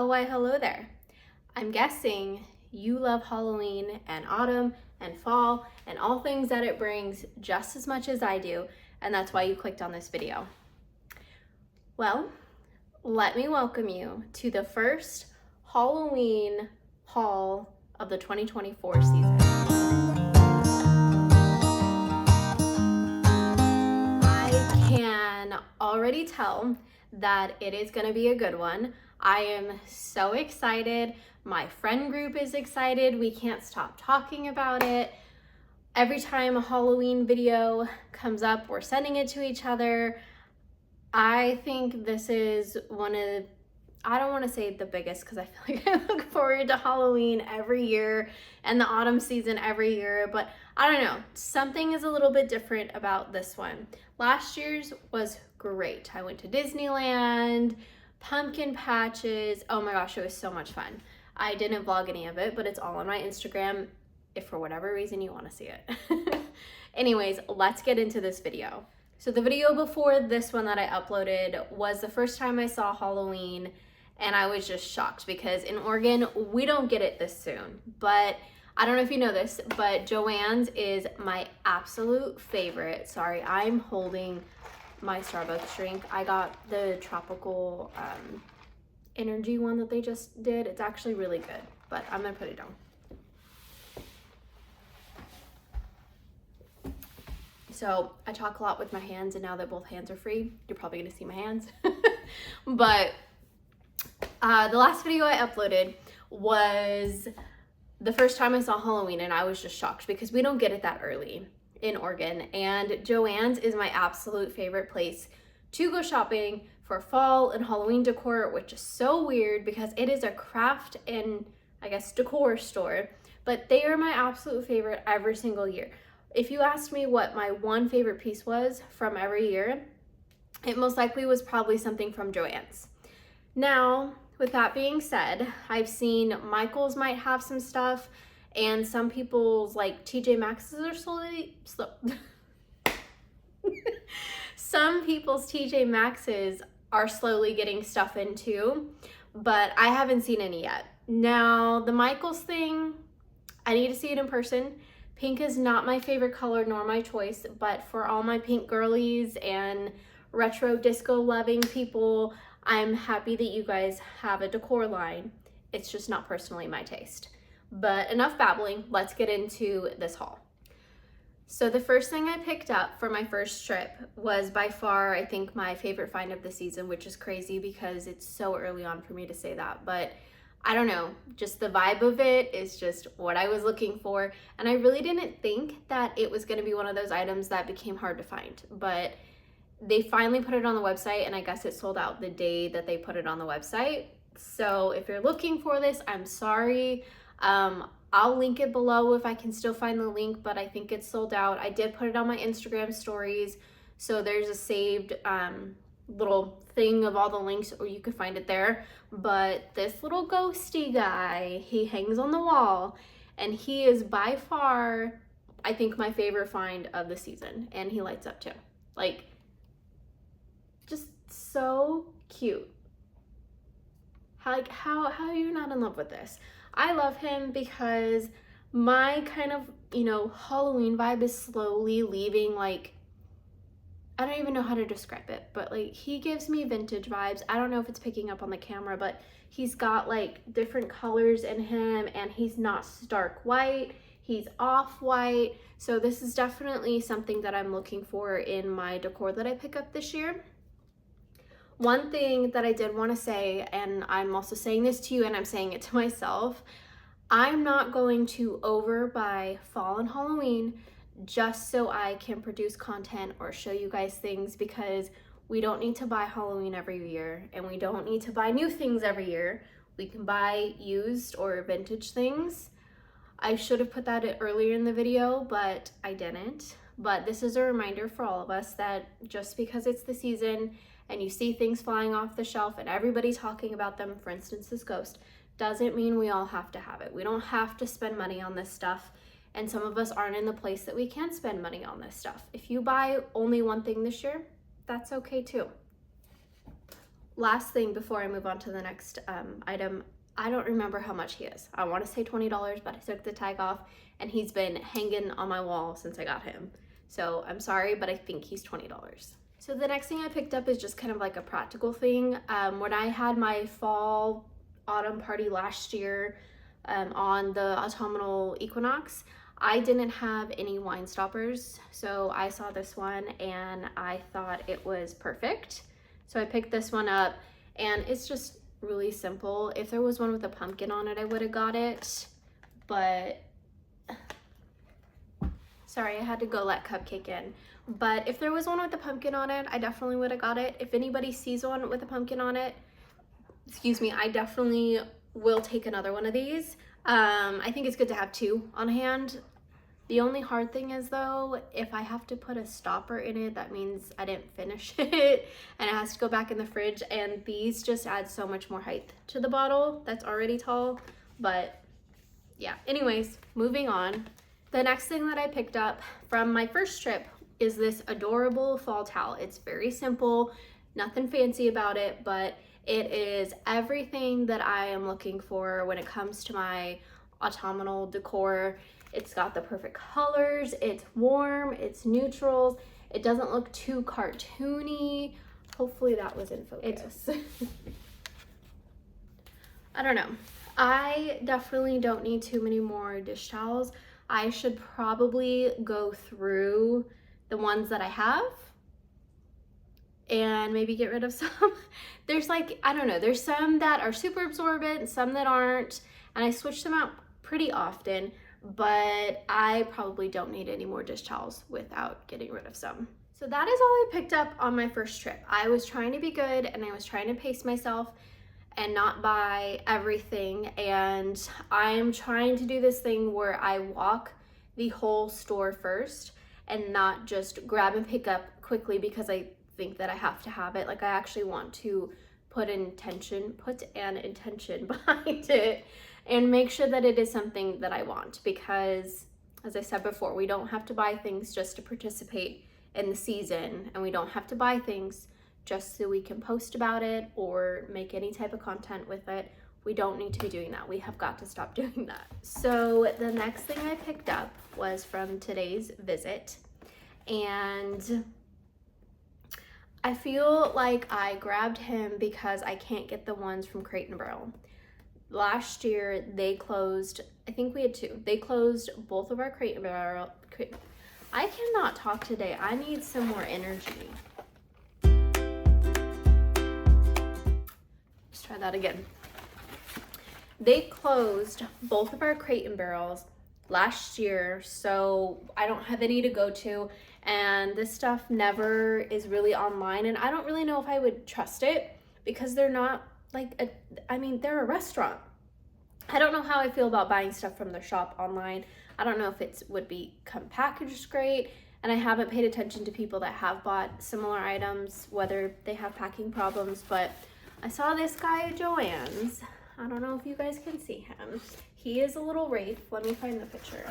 Oh, why hello there. I'm guessing you love Halloween and autumn and fall and all things that it brings just as much as I do, and that's why you clicked on this video. Well, let me welcome you to the first Halloween haul of the 2024 season. I can already tell that it is going to be a good one. I am so excited. My friend group is excited. We can't stop talking about it. Every time a Halloween video comes up, we're sending it to each other. I think this is one of, I don't want to say the biggest because I feel like I look forward to Halloween every year and the autumn season every year, but I don't know, something is a little bit different about this one. Last year's was great. I went to Disneyland, pumpkin patches. Oh my gosh, it was so much fun. I didn't vlog any of it, but it's all on my Instagram if for whatever reason you want to see it. Anyways, let's get into this video. So the video before this one that I uploaded was the first time I saw Halloween, and I was just shocked because in Oregon, we don't get it this soon. But I don't know if you know this, but Joann's is my absolute favorite. Sorry, I'm holding my Starbucks drink. I got the tropical energy one that they just did. It's actually really good, but I'm gonna put it down. So I talk a lot with my hands, and now that both hands are free, you're probably gonna see my hands. But the last video I uploaded was the first time I saw Halloween, and I was just shocked because we don't get it that early in Oregon. And Joann's is my absolute favorite place to go shopping for fall and Halloween decor, which is so weird because it is a craft and I guess decor store, but they are my absolute favorite every single year. If you asked me what my one favorite piece was from every year, it most likely was probably something from Joann's. Now, with that being said, I've seen Michael's might have some stuff, and some people's like TJ Maxx's are some people's TJ Maxx's are slowly getting stuff in too, but I haven't seen any yet. Now, the Michael's thing, I need to see it in person. Pink is not my favorite color nor my choice, but for all my pink girlies and retro disco loving people, I'm happy that you guys have a decor line. It's just not personally my taste. But enough babbling, let's get into this haul. So the first thing I picked up for my first trip was by far, I think, my favorite find of the season, which is crazy because it's so early on for me to say that, but I don't know, just the vibe of it is just what I was looking for. And I really didn't think that it was gonna be one of those items that became hard to find, but they finally put it on the website, and I guess it sold out the day that they put it on the website. So if you're looking for this, I'm sorry. I'll link it below if I can still find the link, but I think it's sold out. I did put it on my Instagram stories, so there's a saved little thing of all the links, or you could find it there. But this little ghosty guy, he hangs on the wall, and he is by far, I think, my favorite find of the season, and he lights up too. Like, just so cute. How are you not in love with this? I love him because my kind of, Halloween vibe is slowly leaving. Like, I don't even know how to describe it, but like, he gives me vintage vibes. I don't know if it's picking up on the camera, but he's got like different colors in him, and he's not stark white, he's off-white. So this is definitely something that I'm looking for in my decor that I pick up this year. One thing that I did want to say, and I'm also saying this to you and I'm saying it to myself, I'm not going to overbuy fall and Halloween just so I can produce content or show you guys things, because we don't need to buy Halloween every year, and we don't need to buy new things every year. We can buy used or vintage things. I should have put that earlier in the video, but I didn't. But this is a reminder for all of us that just because it's the season and you see things flying off the shelf and everybody talking about them, for instance, this ghost, doesn't mean we all have to have it. We don't have to spend money on this stuff. And some of us aren't in the place that we can spend money on this stuff. If you buy only one thing this year, that's okay too. last thing before I move on to the next item, I don't remember how much he is. I want to say $20, but I took the tag off and he's been hanging on my wall since I got him. So I'm sorry, but I think he's $20. So the next thing I picked up is just kind of like a practical thing. When I had my fall autumn party last year on the autumnal equinox, I didn't have any wine stoppers. So I saw this one and I thought it was perfect. So I picked this one up and it's just really simple. If there was one with a pumpkin on it, I would have got it, but sorry, I had to go let Cupcake in. But if there was one with a pumpkin on it, I definitely would have got it. If anybody sees one with a pumpkin on it, excuse me, I definitely will take another one of these. I think it's good to have two on hand. The only hard thing is though, if I have to put a stopper in it, that means I didn't finish it and it has to go back in the fridge, and these just add so much more height to the bottle that's already tall. But yeah, anyways, moving on. The next thing that I picked up from my first trip is this adorable fall towel. It's very simple, nothing fancy about it, but it is everything that I am looking for when it comes to my autumnal decor. It's got the perfect colors, it's warm, it's neutrals, it doesn't look too cartoony. Hopefully that was in focus. I don't know. I definitely don't need too many more dish towels. I should probably go through the ones that I have and maybe get rid of some. There's like, I don't know, there's some that are super absorbent, some that aren't, and I switch them out pretty often, but I probably don't need any more dish towels without getting rid of some. So that is all I picked up on my first trip. I was trying to be good and I was trying to pace myself and not buy everything, and I'm trying to do this thing where I walk the whole store first and not just grab and pick up quickly because I think that I have to have it. Like, I actually want to put an intention behind it and make sure that it is something that I want, because as I said before, we don't have to buy things just to participate in the season, and we don't have to buy things just so we can post about it or make any type of content with it. We don't need to be doing that. We have got to stop doing that. So the next thing I picked up was from today's visit, and I feel like I grabbed him because I can't get the ones from Crate and Barrel. Last year they closed, I think we had two. They closed both of our Crate and Barrel. I cannot talk today. I need some more energy. Let's try that again. They closed both of our Crate and Barrels last year, so I don't have any to go to, and this stuff never is really online, and I don't really know if I would trust it because they're not like they're a restaurant. I don't know how I feel about buying stuff from their shop online. I don't know if it would become packaged great, and I haven't paid attention to people that have bought similar items, whether they have packing problems, but I saw this guy at Joann's. I don't know if you guys can see him. He is a little wraith. Let me find the picture.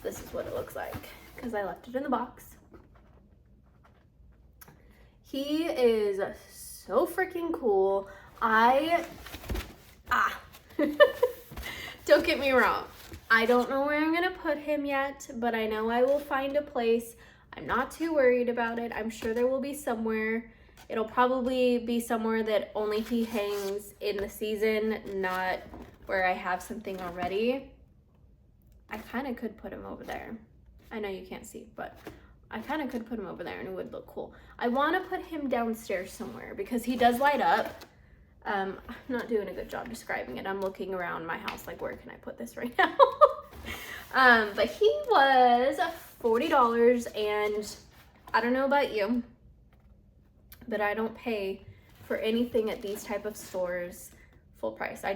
This is what it looks like because I left it in the box. He is so freaking cool. Don't get me wrong. I don't know where I'm gonna put him yet, but I know I will find a place. I'm not too worried about it. I'm sure there will be somewhere. It'll probably be somewhere that only he hangs in the season, not where I have something already. I kind of could put him over there. I know you can't see, but I kind of could put him over there and it would look cool. I want to put him downstairs somewhere because he does light up. I'm not doing a good job describing it. I'm looking around my house like, where can I put this right now? But he was $40, and I don't know about you, but I don't pay for anything at these type of stores full price. I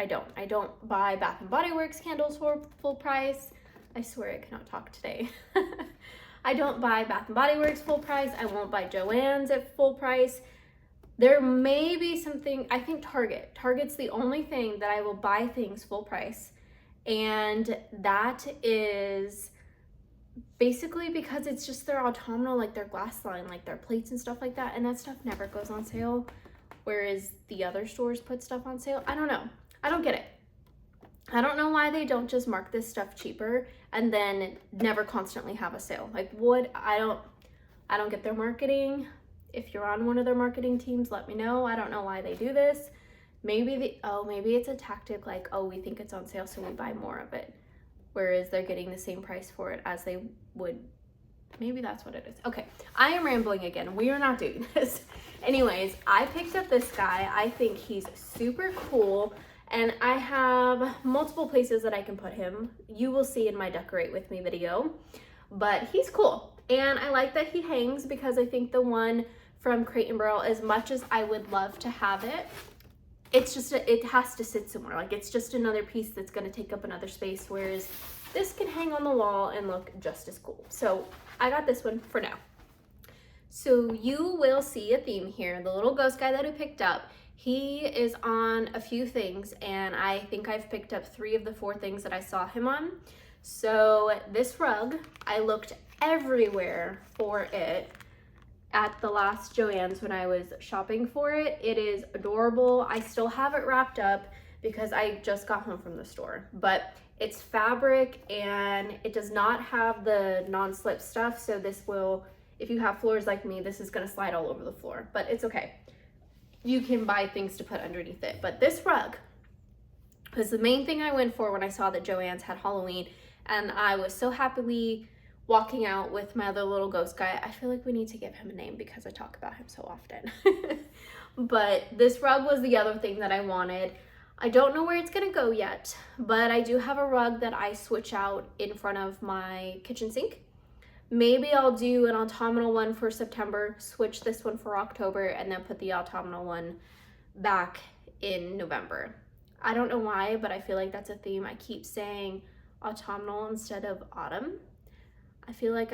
don't buy Bath and Body Works candles for full price. I swear I cannot talk today. I don't buy Bath and Body Works full price. I won't buy Joann's at full price. There may be something, I think Target's the only thing that I will buy things full price. And that is basically because it's just their autumnal, like their glass line, like their plates and stuff like that. And that stuff never goes on sale. whereas the other stores put stuff on sale. I don't know. I don't get it. I don't know why they don't just mark this stuff cheaper and then never constantly have a sale. Like, what? I don't get their marketing. If you're on one of their marketing teams, let me know. I don't know why they do this. Maybe maybe it's a tactic, like, oh, we think it's on sale, so we buy more of it. Whereas they're getting the same price for it as they would. Maybe that's what it is. Okay, I am rambling again. We are not doing this. Anyways, I picked up this guy. I think he's super cool. And I have multiple places that I can put him. You will see in my Decorate With Me video. But he's cool. And I like that he hangs because I think the one from Crate and Barrel, as much as I would love to have it, it's just, it has to sit somewhere. Like, it's just another piece that's going to take up another space. Whereas this can hang on the wall and look just as cool. So I got this one for now. So you will see a theme here. The little ghost guy that I picked up, he is on a few things, and I think I've picked up 3 of the 4 things that I saw him on. So this rug, I looked everywhere for it at the last Joann's when I was shopping for it. It is adorable. I still have it wrapped up because I just got home from the store, but it's fabric and it does not have the non-slip stuff. So this will, if you have floors like me, this is gonna slide all over the floor, but it's okay. You can buy things to put underneath it. But this rug was the main thing I went for when I saw that Joann's had Halloween, and I was so happily walking out with my other little ghost guy. I feel like we need to give him a name because I talk about him so often. But this rug was the other thing that I wanted. I don't know where it's gonna go yet, but I do have a rug that I switch out in front of my kitchen sink. Maybe I'll do an autumnal one for September, switch this one for October, and then put the autumnal one back in November. I don't know why, but I feel like that's a theme. I keep saying autumnal instead of autumn. I feel like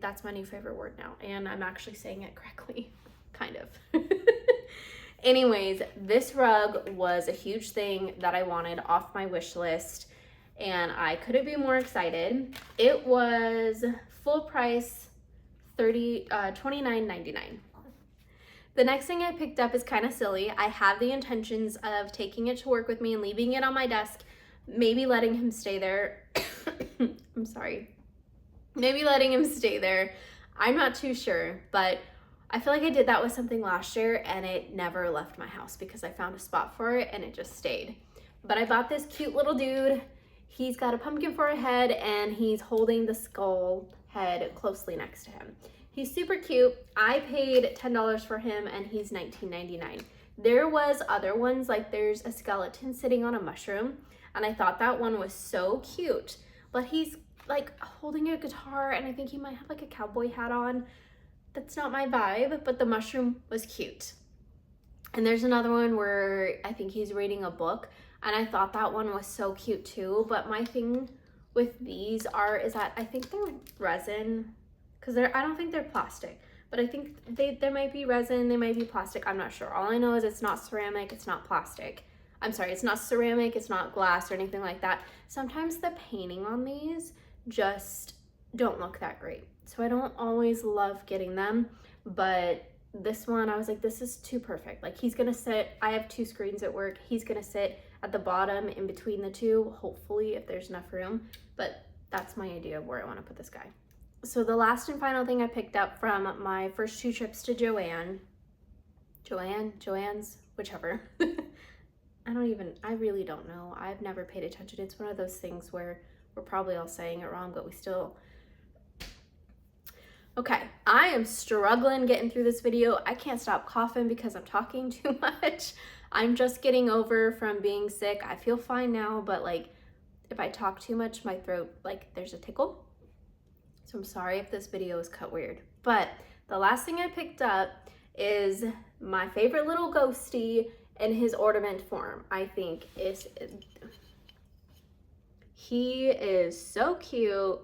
that's my new favorite word now, and I'm actually saying it correctly, kind of. Anyways, this rug was a huge thing that I wanted off my wish list, and I couldn't be more excited. It was full price, $29.99. The next thing I picked up is kind of silly. I have the intentions of taking it to work with me and leaving it on my desk, maybe letting him stay there. I'm sorry. Maybe letting him stay there. I'm not too sure, but I feel like I did that with something last year and it never left my house because I found a spot for it and it just stayed. But I bought this cute little dude. He's got a pumpkin for a head and he's holding the skull head closely next to him. He's super cute. I paid $10 for him and he's $19.99. There was other ones, like there's a skeleton sitting on a mushroom, and I thought that one was so cute, but he's like holding a guitar and I think he might have like a cowboy hat on. That's not my vibe, but the mushroom was cute. And there's another one where I think he's reading a book, and I thought that one was so cute too. But my thing with these is that I think they're resin, because I don't think they're plastic, but I think they might be resin, they might be plastic. I'm not sure. All I know is it's not ceramic, it's not plastic. I'm sorry, it's not ceramic, it's not glass or anything like that. Sometimes the painting on these just don't look that great, so I don't always love getting them. But this one, I was like, this is too perfect. Like, he's gonna sit, I have 2 screens at work, he's gonna sit at the bottom in between the 2, hopefully, if there's enough room. But that's my idea of where I want to put this guy. So the last and final thing I picked up from my first 2 trips to Joann's, whichever. I really don't know. I've never paid attention. It's one of those things where we're probably all saying it wrong, but we still. Okay, I am struggling getting through this video. I can't stop coughing because I'm talking too much. I'm just getting over from being sick. I feel fine now, but like if I talk too much, my throat, like there's a tickle. So I'm sorry if this video is cut weird. But the last thing I picked up is my favorite little ghosty in his ornament form. I think he is so cute.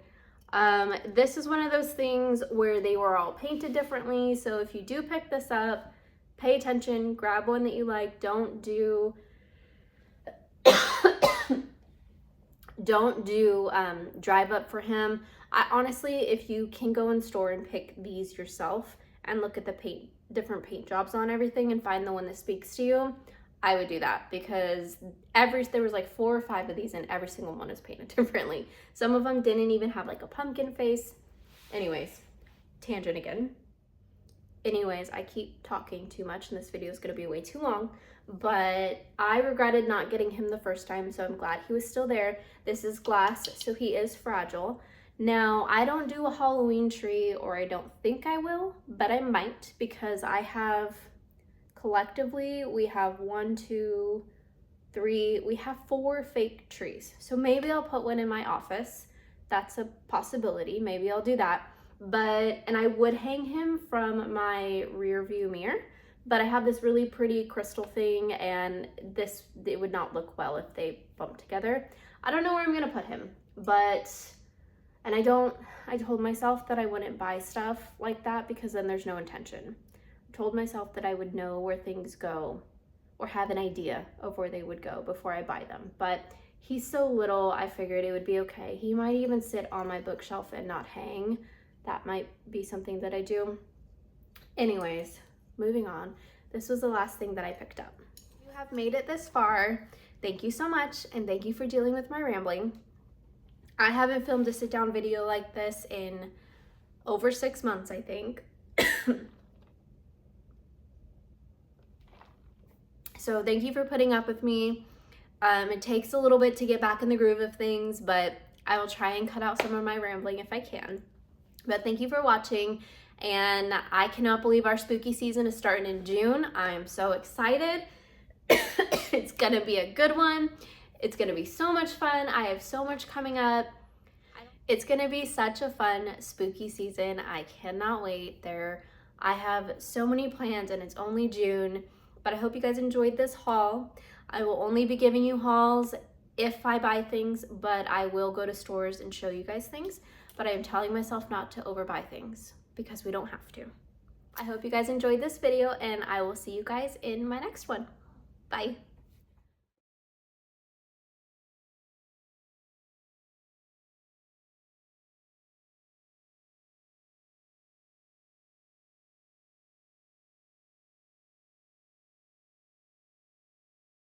This is one of those things where they were all painted differently. So if you do pick this up, pay attention, grab one that you like. Don't do drive up for him. I honestly, if you can go in store and pick these yourself and look at the paint different paint jobs on everything and find the one that speaks to you, I would do that, because there was like 4 or 5 of these and every single one is painted differently. Some of them didn't even have like a pumpkin face. Anyways, tangent again. Anyways, I keep talking too much and this video is going to be way too long, but I regretted not getting him the first time, so I'm glad he was still there. This is glass, so he is fragile. Now, I don't do a Halloween tree, or I don't think I will, but I might, because I have, collectively, we have 1, 2, 3, we have 4 fake trees. So maybe I'll put one in my office. That's a possibility. Maybe I'll do that. And I would hang him from my rear view mirror, but I have this really pretty crystal thing, and it would not look well if they bumped together. I don't know where I'm gonna put him, and I told myself that I wouldn't buy stuff like that, because then there's no intention. I told myself that I would know where things go, or have an idea of where they would go before I buy them. But he's so little, I figured it would be okay. He might even sit on my bookshelf and not hang. That might be something that I do. Anyways, moving on. This was the last thing that I picked up. If you have made it this far, thank you so much, and thank you for dealing with my rambling. I haven't filmed a sit-down video like this in over 6 months, I think. So thank you for putting up with me. It takes a little bit to get back in the groove of things, but I will try and cut out some of my rambling if I can. But thank you for watching, and I cannot believe our spooky season is starting in June. I'm so excited. It's gonna be a good one. It's gonna be so much fun. I have so much coming up. It's gonna be such a fun spooky season. I cannot wait. I have so many plans, and it's only June, but I hope you guys enjoyed this haul. I will only be giving you hauls if I buy things, but I will go to stores and show you guys things. But I am telling myself not to overbuy things, because we don't have to. I hope you guys enjoyed this video, and I will see you guys in my next one. Bye.